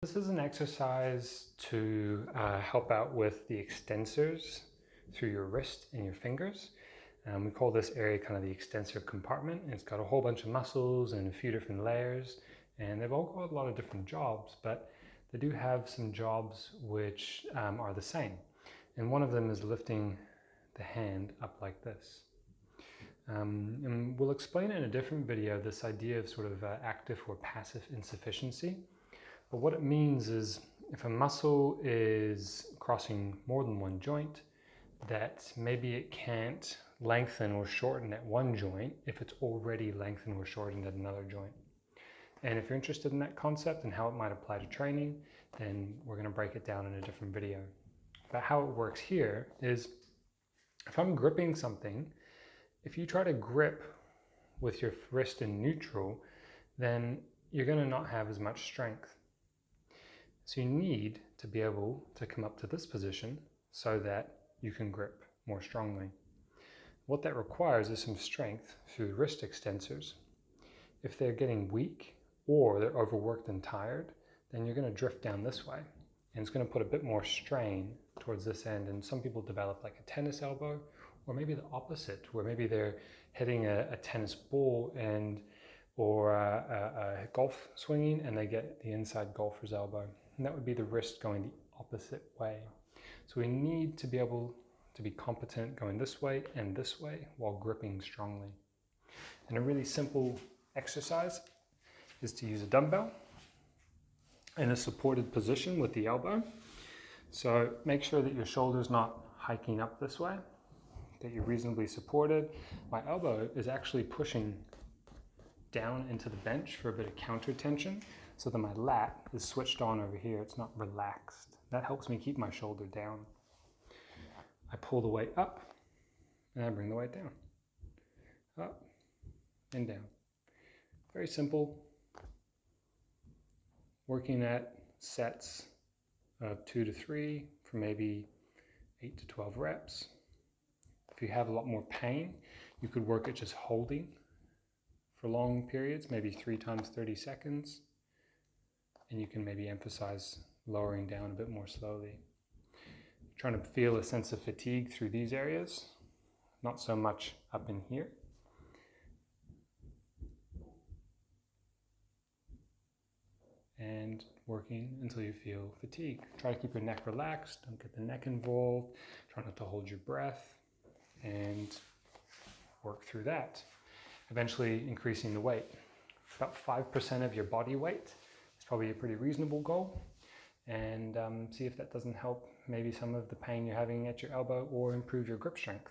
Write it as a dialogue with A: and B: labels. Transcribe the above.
A: This is an exercise to help out with the extensors through your wrist and your fingers. We call this area kind of the extensor compartment. It's got a whole bunch of muscles and a few different layers, and they've all got a lot of different jobs, but they do have some jobs which are the same. And one of them is lifting the hand up like this. And we'll explain in a different video this idea of sort of active or passive insufficiency. But what it means is if a muscle is crossing more than one joint, that maybe it can't lengthen or shorten at one joint if it's already lengthened or shortened at another joint. And if you're interested in that concept and how it might apply to training, then we're going to break it down in a different video. But how it works here is if I'm gripping something, if you try to grip with your wrist in neutral, then you're going to not have as much strength. So you need to be able to come up to this position so that you can grip more strongly. What that requires is some strength through the wrist extensors. If they're getting weak or they're overworked and tired, then you're going to drift down this way. And it's going to put a bit more strain towards this end. And some people develop like a tennis elbow, or maybe the opposite, where maybe they're hitting a tennis ball or a golf swinging and they get the inside golfer's elbow. And that would be the wrist going the opposite way. So we need to be able to be competent going this way and this way while gripping strongly. And a really simple exercise is to use a dumbbell in a supported position with the elbow. So make sure that your shoulder's not hiking up this way, that you're reasonably supported. My elbow is actually pushing down into the bench for a bit of counter tension so that my lat is switched on over here. It's not relaxed. That helps me keep my shoulder down. I pull the weight up and I bring the weight down. Up and down. Very simple. Working at sets of 2 to 3 for maybe 8 to 12 reps. If you have a lot more pain, you could work at just holding for long periods, maybe 3 times 30 seconds. And you can maybe emphasize lowering down a bit more slowly. Trying to feel a sense of fatigue through these areas, not so much up in here. And working until you feel fatigue. Try to keep your neck relaxed, don't get the neck involved, try not to hold your breath, and work through that. Eventually increasing the weight. About 5% of your body weight is probably a pretty reasonable goal. And see if that doesn't help maybe some of the pain you're having at your elbow or improve your grip strength.